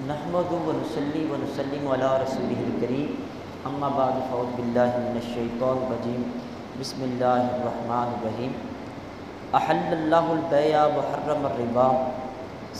نحمدہ و نصلی و نسلم علی رسولہ الکریم اما بعد فاعوذ باللہ من الشیطان الرجیم بسم اللہ الرحمن الرحیم احل اللہ البیع وحرم الربا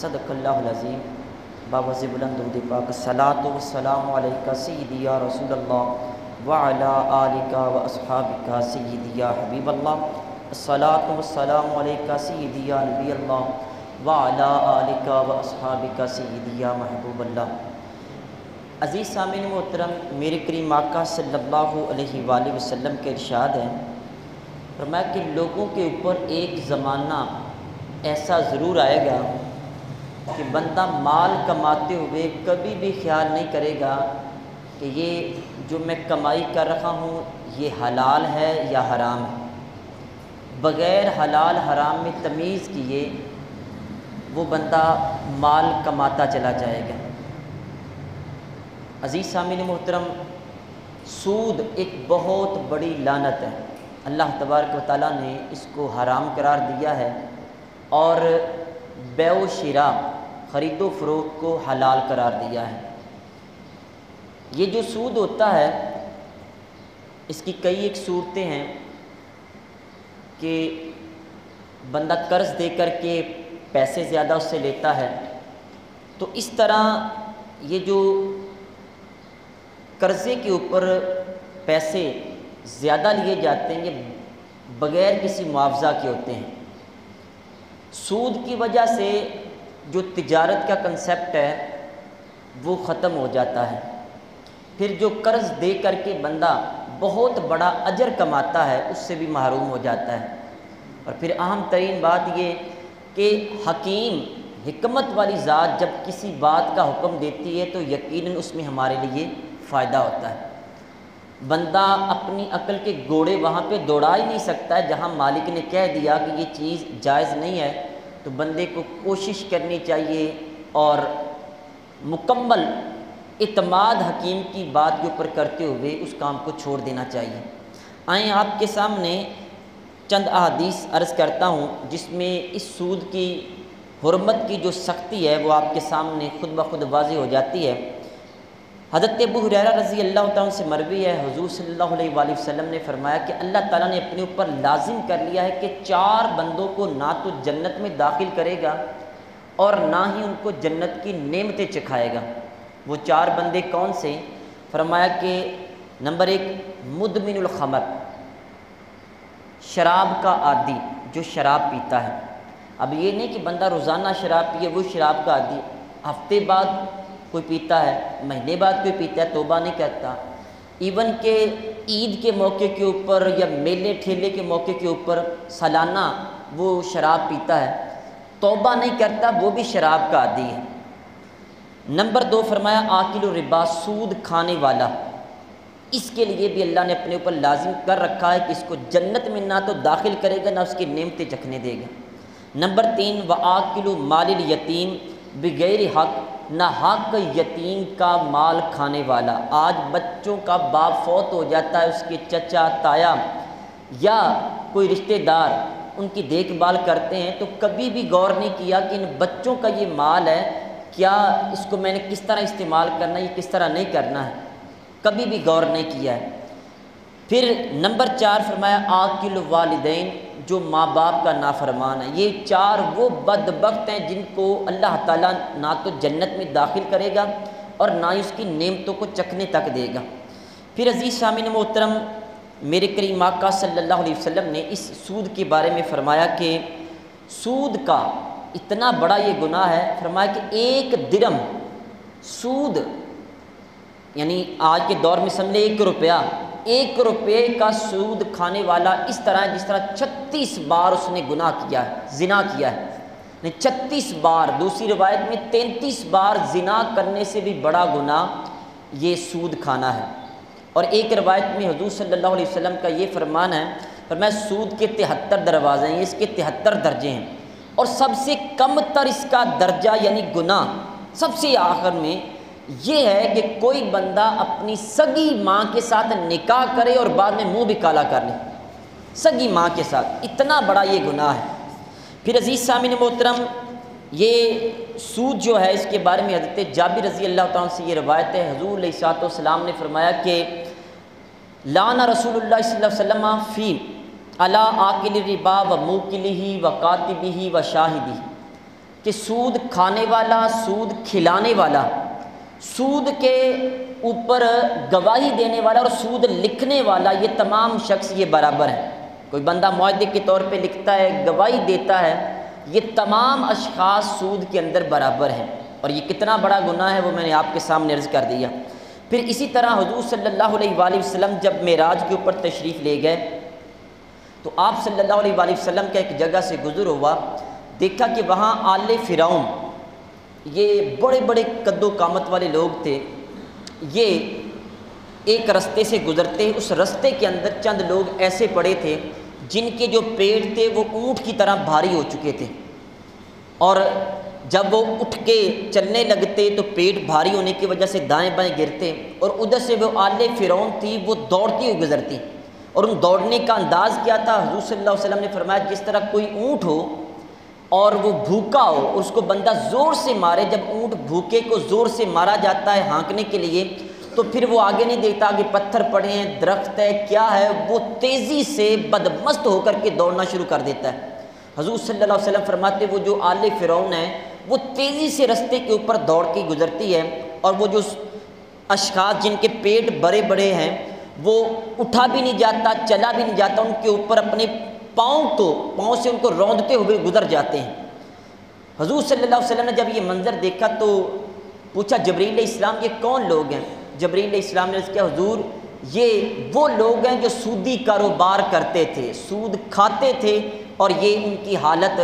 صدق اللہ العظیم باوز بلند درود پاک الصلاۃ والسلام علیکہ سیدی یا رسول اللہ وعلی آلکہ و اصحابکہ سیدی یا حبیب اللہ الصلاۃ والسلام علیکہ سیدی یا نبی اللہ وعلی آلکہ و اصحابکہ سیدی یا محبوب اللہ۔ عزیز سامعین محترم، میرے کریم آقا صلی اللہ علیہ وآلہ وسلم کے ارشاد ہے، فرمایا کہ لوگوں کے اوپر ایک زمانہ ایسا ضرور آئے گا کہ بندہ مال کماتے ہوئے کبھی بھی خیال نہیں کرے گا کہ یہ جو میں کمائی کر رہا ہوں یہ حلال ہے یا حرام ہے۔ بغیر حلال حرام میں تمیز کیے وہ بندہ مال کماتا چلا جائے گا۔ عزیز سامعین محترم، سود ایک بہت بڑی لعنت ہے۔ اللہ تبارک و تعالیٰ نے اس کو حرام قرار دیا ہے اور بیع و شراء خرید و فروخت کو حلال قرار دیا ہے۔ یہ جو سود ہوتا ہے اس کی کئی ایک صورتیں ہیں کہ بندہ قرض دے کر کے پیسے زیادہ اس سے لیتا ہے، تو اس طرح یہ جو قرضے کے اوپر پیسے زیادہ لیے جاتے ہیں یہ بغیر کسی معاوضہ کے ہوتے ہیں۔ سود کی وجہ سے جو تجارت کا کنسیپٹ ہے وہ ختم ہو جاتا ہے، پھر جو قرض دے کر کے بندہ بہت بڑا اجر کماتا ہے اس سے بھی محروم ہو جاتا ہے۔ اور پھر اہم ترین بات یہ کہ حکیم حکمت والی ذات جب کسی بات کا حکم دیتی ہے تو یقیناً اس میں ہمارے لیے فائدہ ہوتا ہے۔ بندہ اپنی عقل کے گھوڑے وہاں پہ دوڑا ہی نہیں سکتا ہے جہاں مالک نے کہہ دیا کہ یہ چیز جائز نہیں ہے، تو بندے کو کوشش کرنی چاہیے اور مکمل اعتماد حکیم کی بات کے اوپر کرتے ہوئے اس کام کو چھوڑ دینا چاہیے۔ آئیں آپ کے سامنے چند احادیث عرض کرتا ہوں جس میں اس سود کی حرمت کی جو سختی ہے وہ آپ کے سامنے خود بخود واضح ہو جاتی ہے۔ حضرت ابو ہریرہ رضی اللہ تعالیٰ سے مروی ہے، حضور صلی اللہ علیہ وآلہ وسلم نے فرمایا کہ اللہ تعالیٰ نے اپنے اوپر لازم کر لیا ہے کہ 4 بندوں کو نہ تو جنت میں داخل کرے گا اور نہ ہی ان کو جنت کی نعمتیں چکھائے گا۔ وہ 4 بندے کون سے؟ فرمایا کہ نمبر 1 مدمن الخمر، شراب کا عادی جو شراب پیتا ہے۔ اب یہ نہیں کہ بندہ روزانہ شراب پیے، وہ شراب کا عادی، ہفتے بعد کوئی پیتا ہے، مہینے بعد کوئی پیتا ہے، توبہ نہیں کرتا۔ ایون کہ عید کے موقع کے اوپر یا میلے ٹھیلے کے موقع کے اوپر سالانہ وہ شراب پیتا ہے، توبہ نہیں کرتا، وہ بھی شراب کا عادی ہے۔ نمبر 2 فرمایا آکل الربا، سود کھانے والا، اس کے لیے بھی اللہ نے اپنے اوپر لازم کر رکھا ہے کہ اس کو جنت میں نہ تو داخل کرے گا نہ اس کی نعمتیں چکھنے دے گا۔ نمبر 3 وآکل مال الیتیم بغیر حق، نہ حق یتیم کا مال کھانے والا۔ آج بچوں کا باپ فوت ہو جاتا ہے، اس کے چچا تایا یا کوئی رشتہ دار ان کی دیکھ بھال کرتے ہیں تو کبھی بھی غور نہیں کیا کہ ان بچوں کا یہ مال ہے، کیا اس کو میں نے کس طرح استعمال کرنا ہے، یہ کس طرح نہیں کرنا ہے، کبھی بھی غور نہیں کیا ہے۔ پھر نمبر 4 فرمایا آکل والدین، جو ماں باپ کا نافرمان ہے۔ یہ 4 وہ بدبخت ہیں جن کو اللہ تعالیٰ نہ تو جنت میں داخل کرے گا اور نہ ہی اس کی نعمتوں کو چکھنے تک دے گا۔ پھر عزیز سامعین محترم، میرے کریم آقا صلی اللہ علیہ وسلم نے اس سود کے بارے میں فرمایا کہ سود کا اتنا بڑا یہ گناہ ہے، فرمایا کہ 1 درم سود، یعنی آج کے دور میں سمجھ لیں 1 روپیہ، 1 روپے کا سود کھانے والا اس طرح ہے جس طرح 36 بار اس نے گناہ کیا ہے، زنا کیا ہے، 36 بار، دوسری روایت میں 33 بار زنا کرنے سے بھی بڑا گناہ یہ سود کھانا ہے۔ اور ایک روایت میں حضور صلی اللہ علیہ وسلم کا یہ فرمان ہے، فرمایا سود کے 73 دروازے ہیں، اس کے 73 درجے ہیں، اور سب سے کم تر اس کا درجہ یعنی گناہ سب سے آخر میں یہ ہے کہ کوئی بندہ اپنی سگی ماں کے ساتھ نکاح کرے اور بعد میں منہ بھی کالا کر لے، سگی ماں کے ساتھ، اتنا بڑا یہ گناہ ہے۔ پھر عزیز سامعین محترم، یہ سود جو ہے اس کے بارے میں حضرت جابر رضی اللہ تعالیٰ عنہ سے یہ روایت ہے، حضور علیہ الصلوۃ والسلام نے فرمایا کہ لعن رسول اللہ صلی اللہ علیہ وسلم فی علی آکل الربا و موکلہ و کاتبہ و شاہدہ، کہ سود کھانے والا، سود کھلانے والا، سود کے اوپر گواہی دینے والا اور سود لکھنے والا، یہ تمام شخص یہ برابر ہیں۔ کوئی بندہ معاہدے کے طور پہ لکھتا ہے، گواہی دیتا ہے، یہ تمام اشخاص سود کے اندر برابر ہیں، اور یہ کتنا بڑا گناہ ہے وہ میں نے آپ کے سامنے عرض کر دیا۔ پھر اسی طرح حضور صلی اللہ علیہ وآلہ وسلم جب معراج کے اوپر تشریف لے گئے تو آپ صلی اللہ علیہ وآلہ وسلم کا ایک جگہ سے گزر ہوا، دیکھا کہ وہاں آل فرعون، یہ بڑے بڑے قد و قامت والے لوگ تھے، یہ ایک رستے سے گزرتے، اس رستے کے اندر چند لوگ ایسے پڑے تھے جن کے جو پیٹ تھے وہ اونٹ کی طرح بھاری ہو چکے تھے، اور جب وہ اٹھ کے چلنے لگتے تو پیٹ بھاری ہونے کی وجہ سے دائیں بائیں گرتے، اور ادھر سے وہ آل فرعون تھی وہ دوڑتی ہوئی گزرتی، اور ان دوڑنے کا انداز کیا تھا؟ حضور صلی اللہ علیہ وسلم نے فرمایا جس طرح کوئی اونٹ ہو اور وہ بھوکا ہو، اس کو بندہ زور سے مارے، جب اونٹ بھوکے کو زور سے مارا جاتا ہے ہانکنے کے لیے تو پھر وہ آگے نہیں دیکھتا کہ پتھر پڑے ہیں، درخت ہے، کیا ہے، وہ تیزی سے بدمست ہو کر کے دوڑنا شروع کر دیتا ہے۔ حضور صلی اللہ علیہ وسلم فرماتے وہ جو آل فرعون ہے وہ تیزی سے رستے کے اوپر دوڑ کے گزرتی ہے، اور وہ جو اشخاص جن کے پیٹ بڑے بڑے ہیں وہ اٹھا بھی نہیں جاتا، چلا بھی نہیں جاتا، ان کے اوپر اپنے پاؤں سے ان کو روندتے ہوئے گزر جاتے ہیں۔ حضور صلی اللہ علیہ وسلم نے جب یہ منظر دیکھا تو پوچھا جبرائیل علیہ السلام یہ کون لوگ ہیں؟ جبرائیل علیہ السلام نے کہا حضور یہ وہ لوگ ہیں جو سودی کاروبار کرتے تھے، سود کھاتے تھے، اور یہ ان کی حالت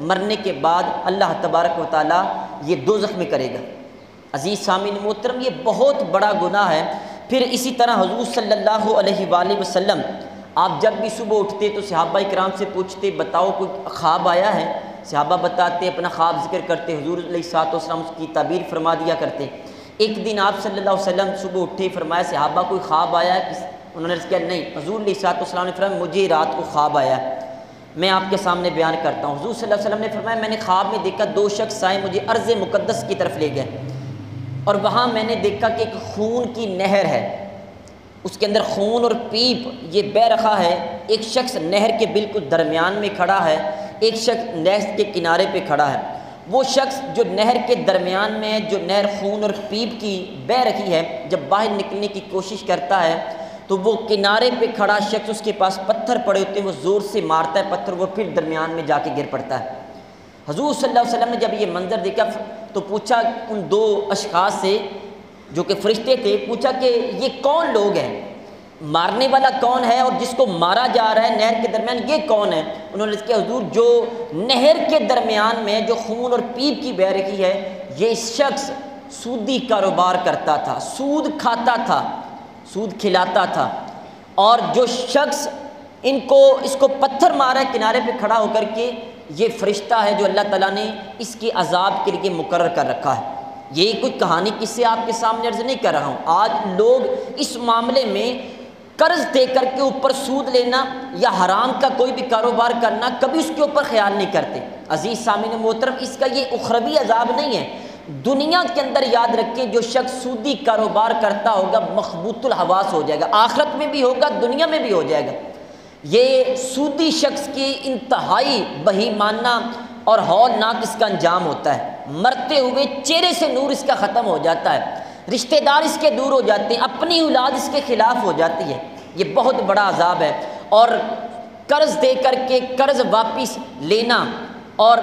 مرنے کے بعد اللہ تبارک و تعالیٰ یہ دوزخ میں کرے گا۔ عزیز سامعین محترم، یہ بہت بڑا گناہ ہے۔ پھر اسی طرح حضور صلی اللہ علیہ وآلہ وسلم آپ جب بھی صبح اٹھتے تو صحابہ کرام سے پوچھتے بتاؤ کوئی خواب آیا ہے؟ صحابہ بتاتے، اپنا خواب ذکر کرتے، حضور علیہ الصلوۃ والسلام اس کی تعبیر فرما دیا کرتے۔ ایک دن آپ صلی اللہ علیہ وسلم صبح اٹھے، فرمایا صحابہ کوئی خواب آیا ہے؟ انہوں نے کہا نہیں۔ حضور علیہ الصلوۃ والسلام نے فرمایا مجھے رات کو خواب آیا ہے، میں آپ کے سامنے بیان کرتا ہوں۔ حضور صلی اللہ علیہ وسلم نے فرمایا میں نے خواب میں دیکھا دو شخص آئے، مجھے ارض مقدس کی طرف لے گئے، اور وہاں میں نے دیکھا کہ ایک خون کی نہر ہے، اس کے اندر خون اور پیپ یہ بہہ رہا ہے۔ ایک شخص نہر کے بالکل درمیان میں کھڑا ہے، ایک شخص نہر کے کنارے پہ کھڑا ہے۔ وہ شخص جو نہر کے درمیان میں ہے، جو نہر خون اور پیپ کی بہہ رہی ہے، جب باہر نکلنے کی کوشش کرتا ہے تو وہ کنارے پہ کھڑا شخص، اس کے پاس پتھر پڑے ہوتے ہیں، وہ زور سے مارتا ہے پتھر، وہ پھر درمیان میں جا کے گر پڑتا ہے۔ حضور صلی اللہ علیہ وسلم نے جب یہ منظر دیکھا تو پوچھا ان دو اشخاص سے جو کہ فرشتے تھے، پوچھا کہ یہ کون لوگ ہیں، مارنے والا کون ہے اور جس کو مارا جا رہا ہے نہر کے درمیان یہ کون ہے؟ انہوں نے کہا حضور جو نہر کے درمیان میں جو خون اور پیپ کی بہہ رہی ہے یہ شخص سودی کاروبار کرتا تھا، سود کھاتا تھا، سود کھلاتا تھا، اور جو شخص اس کو پتھر مارا ہے کنارے پہ کھڑا ہو کر کے، یہ فرشتہ ہے جو اللہ تعالیٰ نے اس کے عذاب کے لیے مقرر کر رکھا ہے۔ یہ کوئی کہانی کس سے آپ کے سامنے عرض نہیں کر رہا ہوں۔ آج لوگ اس معاملے میں قرض دے کر کے اوپر سود لینا یا حرام کا کوئی بھی کاروبار کرنا کبھی اس کے اوپر خیال نہیں کرتے۔ عزیز سامعین محترم، اس کا یہ اخروی عذاب نہیں ہے، دنیا کے اندر یاد رکھیں جو شخص سودی کاروبار کرتا ہوگا مخبوط الحواس ہو جائے گا، آخرت میں بھی ہوگا، دنیا میں بھی ہو جائے گا۔ یہ سودی شخص کی انتہائی بہیمانہ اور ہولناک اس کا انجام ہوتا ہے، مرتے ہوئے چہرے سے نور اس کا ختم ہو جاتا ہے، رشتہ دار اس کے دور ہو جاتے ہیں، اپنی اولاد اس کے خلاف ہو جاتی ہے۔ یہ بہت بڑا عذاب ہے، اور قرض دے کر کے قرض واپس لینا اور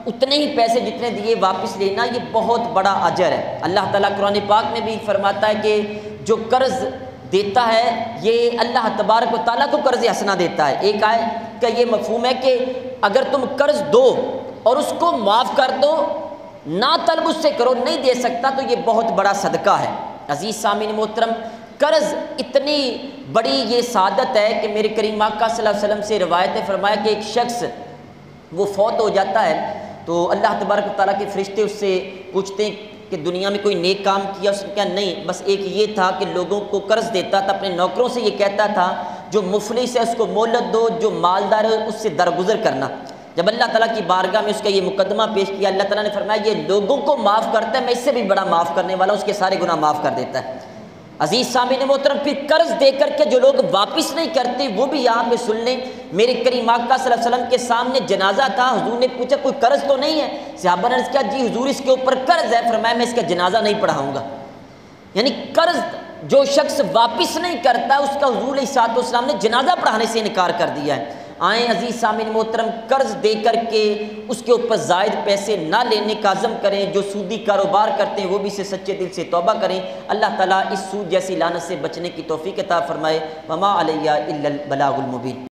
اتنے ہی پیسے جتنے دیے واپس لینا یہ بہت بڑا اجر ہے۔ اللہ تعالیٰ قرآن پاک میں بھی فرماتا ہے کہ جو قرض دیتا ہے یہ اللہ تبارک و تعالیٰ کو قرض حسنہ دیتا ہے۔ ایک آیت کا یہ مفہوم ہے کہ اگر تم قرض دو اور اس کو معاف کر دو، نہ طلب اس سے کرو، نہیں دے سکتا تو یہ بہت بڑا صدقہ ہے۔ عزیز سامعین محترم، قرض اتنی بڑی یہ سعادت ہے کہ میرے کریم آقا صلی اللہ علیہ وسلم سے روایت ہے، فرمایا کہ ایک شخص وہ فوت ہو جاتا ہے تو اللہ تبارک و تعالیٰ کے فرشتے اس سے پوچھتے ہیں کہ دنیا میں کوئی نیک کام کیا؟ اس نے کہا نہیں، بس ایک یہ تھا کہ لوگوں کو قرض دیتا تھا، اپنے نوکروں سے یہ کہتا تھا جو مفلس ہے اس کو مہلت دو، جو مالدار ہے اس سے درگزر کرنا۔ جب اللہ تعالیٰ کی بارگاہ میں اس کا یہ مقدمہ پیش کیا، اللہ تعالیٰ نے فرمایا یہ لوگوں کو معاف کرتا ہے، میں اس سے بھی بڑا معاف کرنے والا، اس کے سارے گناہ معاف کر دیتا ہے۔ عزیز سامعین محترم، پھر قرض دے کر کے جو لوگ واپس نہیں کرتے وہ بھی یہاں پہ سن لیں۔ میرے کریم آقا صلی اللہ علیہ وسلم کے سامنے جنازہ تھا، حضور نے پوچھا کوئی قرض تو نہیں ہے؟ صحابہ نے کہا جی حضور اس کے اوپر قرض ہے، فرمایا میں اس کا جنازہ نہیں پڑھاؤں گا۔ یعنی قرض جو شخص واپس نہیں کرتا اس کا حضور علیہ الصلوۃ والسلام نے جنازہ پڑھانے سے انکار کر دیا ہے۔ آئیں عزیز سامعین محترم، قرض دے کر کے اس کے اوپر زائد پیسے نہ لینے کا عزم کریں، جو سودی کاروبار کرتے ہیں وہ بھی اسے سچے دل سے توبہ کریں۔ اللہ تعالیٰ اس سود جیسی لعنت سے بچنے کی توفیق عطا فرمائے۔ وما علیہ الا البلاغ المبین۔